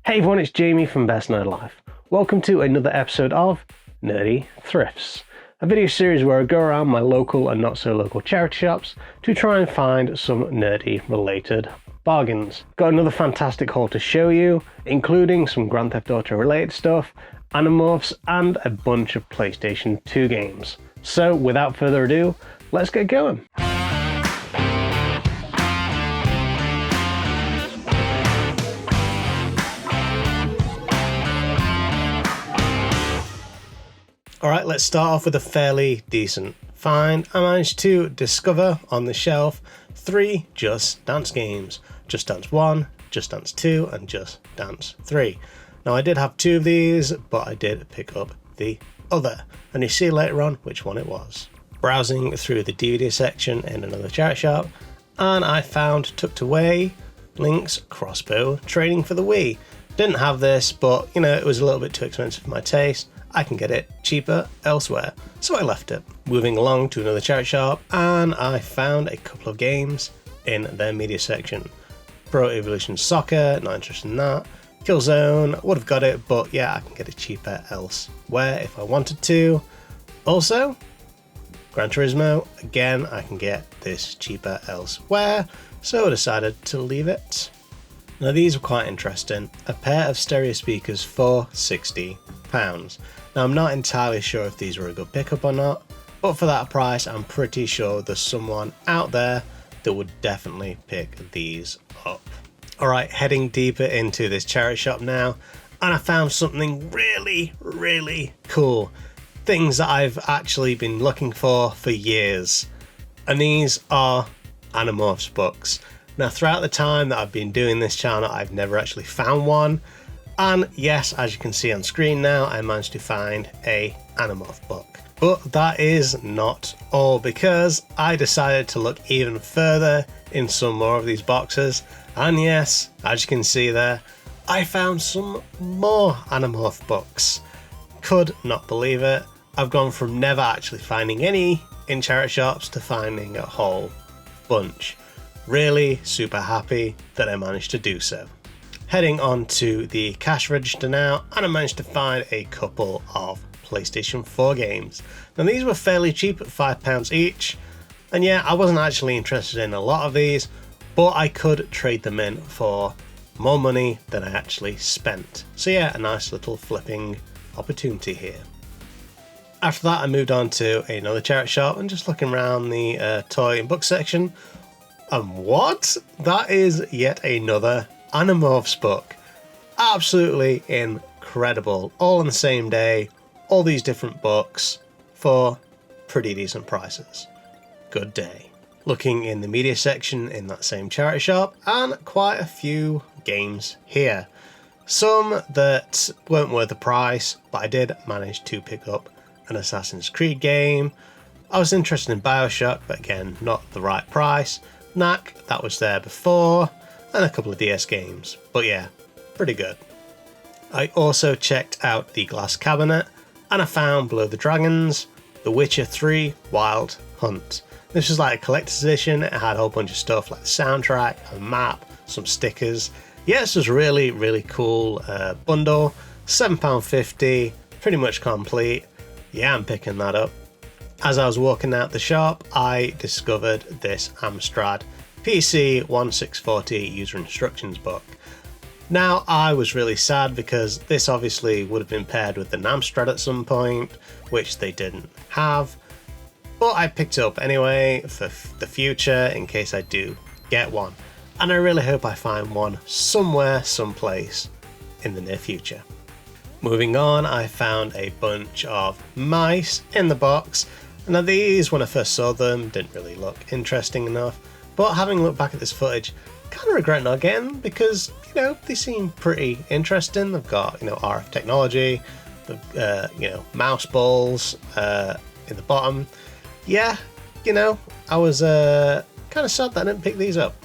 Hey everyone, it's Jamie from BestNerdLife. Welcome to another episode of Nerdy Thrifts, a video series where I go around my local and not so local charity shops to try and find some nerdy related bargains. Got another fantastic haul to show you, including some Grand Theft Auto related stuff, Animorphs, and a bunch of PlayStation 2 games. So without further ado, let's get going. Alright, let's start off with a fairly decent find. I managed to discover on the shelf 3 Just Dance games. Just Dance 1, Just Dance 2 and Just Dance 3. Now I did have 2 of these, but I did pick up the other, and you see later on which one it was. Browsing through the DVD section in another charity shop, and I found tucked away Link's Crossbow Training for the Wii. Didn't have this, but you know, it was a little bit too expensive for my taste. I can get it cheaper elsewhere, so I left it. Moving along to another charity shop, and I found a couple of games in their media section. Pro Evolution Soccer, not interested in that. Killzone, would have got it, but yeah, I can get it cheaper elsewhere if I wanted to. Also, Gran Turismo, again, I can get this cheaper elsewhere, so I decided to leave it. Now these were quite interesting. A pair of stereo speakers for £60. Now I'm not entirely sure if these were a good pickup or not, but for that price I'm pretty sure there's someone out there that would definitely pick these up. Alright, heading deeper into this charity shop now, and I found something really cool. Things that I've actually been looking for years. And these are Animorphs books. Now throughout the time that I've been doing this channel, I've never actually found one. And yes, as you can see on screen now, I managed to find a Animorph book. But that is not all, because I decided to look even further in some more of these boxes. And yes, as you can see there, I found some more Animorph books. Could not believe it. I've gone from never actually finding any in charity shops to finding a whole bunch. Really super happy that I managed to do so. Heading on to the cash register now, and I managed to find a couple of PlayStation 4 games. Now these were fairly cheap at £5 each, and yeah, I wasn't actually interested in a lot of these, but I could trade them in for more money than I actually spent. So yeah, a nice little flipping opportunity here. After that I moved on to another charity shop and just looking around the toy and book section, and what? That is yet another Animorphs book. Absolutely incredible. All on the same day, all these different books for pretty decent prices. Good day. Looking in the media section in that same charity shop, and quite a few games here. Some that weren't worth the price, but I did manage to pick up an Assassin's Creed game. I was interested in BioShock, but again, not the right price. Knack, that was there before, and a couple of DS games, but yeah, pretty good. I also checked out the glass cabinet, and I found Below the Dragons, The Witcher 3 Wild Hunt. This was like a collector's edition. It had a whole bunch of stuff like the soundtrack, a map, some stickers. Yeah, this was really cool bundle. £7.50, pretty much complete. Yeah, I'm picking that up. As I was walking out the shop, I discovered this Amstrad PC 1640 user instructions book. Now, I was really sad because this obviously would have been paired with the Amstrad at some point, which they didn't have. But I picked it up anyway for the future in case I do get one. And I really hope I find one somewhere, someplace in the near future. Moving on, I found a bunch of mice in the box. Now these, when I first saw them, didn't really look interesting enough, but having looked back at this footage, kind of regret not getting them because, you know, they seem pretty interesting. They've got, you know, RF technology, you know, mouse balls in the bottom. Yeah, you know, I was kind of sad that I didn't pick these up.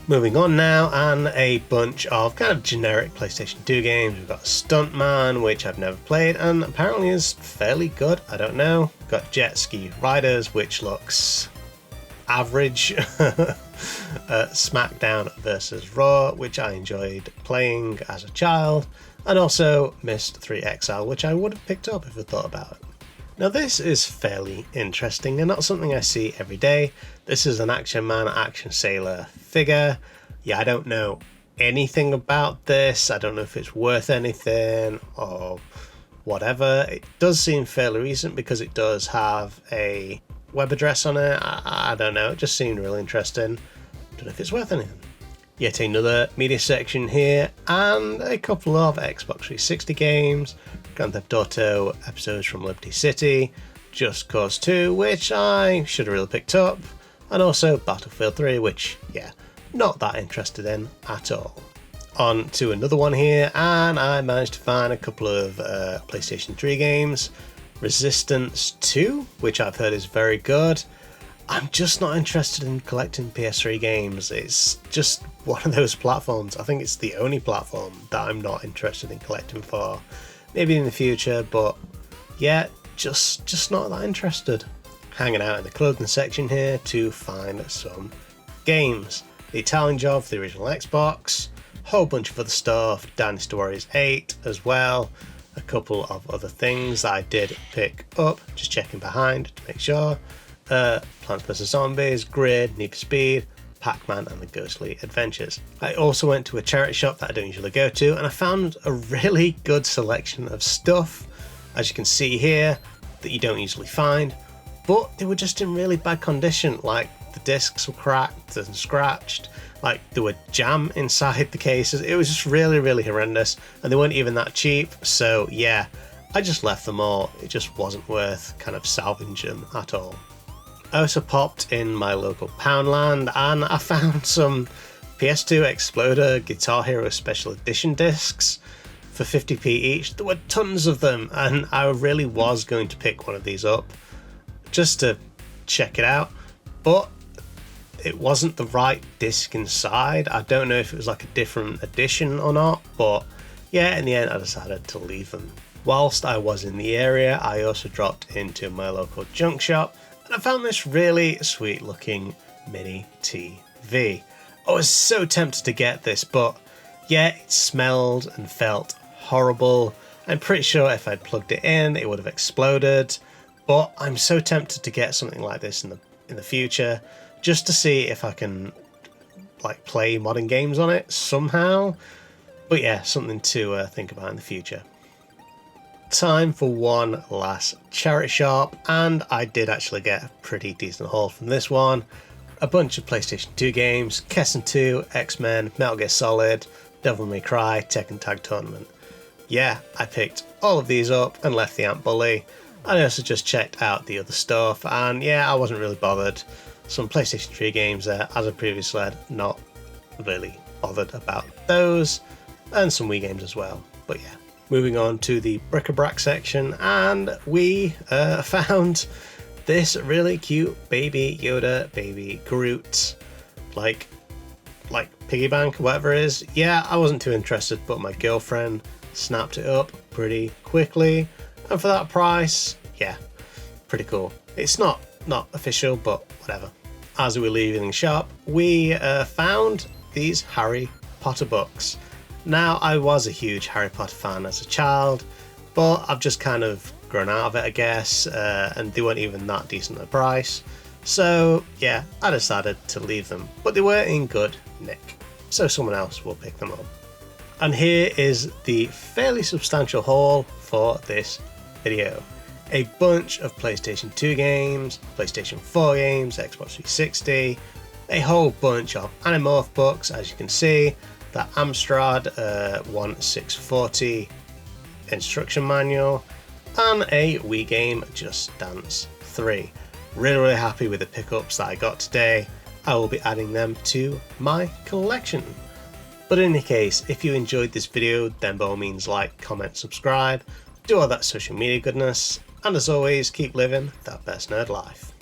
Moving on now, and a bunch of kind of generic PlayStation 2 games. We've got Stuntman, which I've never played and apparently is fairly good. I don't know. Got Jet Ski Riders, which looks average. SmackDown vs. Raw, which I enjoyed playing as a child, and also Myst 3 Exile, which I would have picked up if I thought about it. Now this is fairly interesting and not something I see every day. This is an Action Man, Action Sailor figure. Yeah, I don't know anything about this. I don't know if it's worth anything or whatever. It does seem fairly recent because it does have a web address on it. I don't know, it just seemed really interesting. Don't know if it's worth anything. Yet another media section here and a couple of Xbox 360 games, Grand Theft Auto episodes from Liberty City, Just Cause 2, which I should have really picked up, and also Battlefield 3, which, yeah, not that interested in at all. On to another one here, and I managed to find a couple of PlayStation 3 games. Resistance 2, which I've heard is very good. I'm just not interested in collecting PS3 games. It's just one of those platforms. I think it's the only platform that I'm not interested in collecting for. Maybe in the future, but yeah, just not that interested. Hanging out in the clothing section here to find some games. The Italian Job for the original Xbox, whole bunch of other stuff, Dynasty Warriors 8 as well, a couple of other things that I did pick up, just checking behind to make sure. Plants vs Zombies, Grid, Need for Speed, Pac-Man and the Ghostly Adventures. I also went to a charity shop that I don't usually go to and I found a really good selection of stuff, as you can see here, that you don't usually find, but they were just in really bad condition. Like the discs were cracked and scratched, like there were jam inside the cases. It was just really horrendous and they weren't even that cheap, so yeah, I just left them all. It just wasn't worth kind of salvaging them at all. I also popped in my local Poundland and I found some PS2 Exploder Guitar Hero Special Edition discs for 50p each. There were tons of them and I really was going to pick one of these up just to check it out, but it wasn't the right disc inside. I don't know if it was like a different edition or not, but yeah, in the end I decided to leave them. Whilst I was in the area, I also dropped into my local junk shop and I found this really sweet looking mini TV. I was so tempted to get this, but yeah, it smelled and felt horrible. I'm pretty sure if I'd plugged it in, it would have exploded, but I'm so tempted to get something like this in the future, just to see if I can like play modern games on it somehow. But yeah, something to think about in the future. Time for one last charity shop, and I did actually get a pretty decent haul from this one. A bunch of PlayStation 2 games, Kessen 2, X-Men, Metal Gear Solid, Devil May Cry, Tekken Tag Tournament. Yeah, I picked all of these up and left the Ant Bully. I also just checked out the other stuff, and yeah, I wasn't really bothered. Some PlayStation 3 games there, as I previously said, not really bothered about those, and some Wii games as well, but yeah. Moving on to the bric-a-brac section, and we found this really cute baby Yoda, baby Groot, like piggy bank, whatever it is. Yeah, I wasn't too interested, but my girlfriend snapped it up pretty quickly, and for that price, yeah, pretty cool. It's not official, but whatever. As we were leaving the shop, we found these Harry Potter books. Now, I was a huge Harry Potter fan as a child, but I've just kind of grown out of it, I guess, and they weren't even that decent a price. So yeah, I decided to leave them, but they were in good nick, so someone else will pick them up. And here is the fairly substantial haul for this video. A bunch of PlayStation 2 games, PlayStation 4 games, Xbox 360, a whole bunch of Animorph books, as you can see, that Amstrad 1640 instruction manual, and a Wii game, Just Dance 3. Really happy with the pickups that I got today. I will be adding them to my collection. But in any case, if you enjoyed this video, then by all means like, comment, subscribe, do all that social media goodness, and as always, keep living that best nerd life.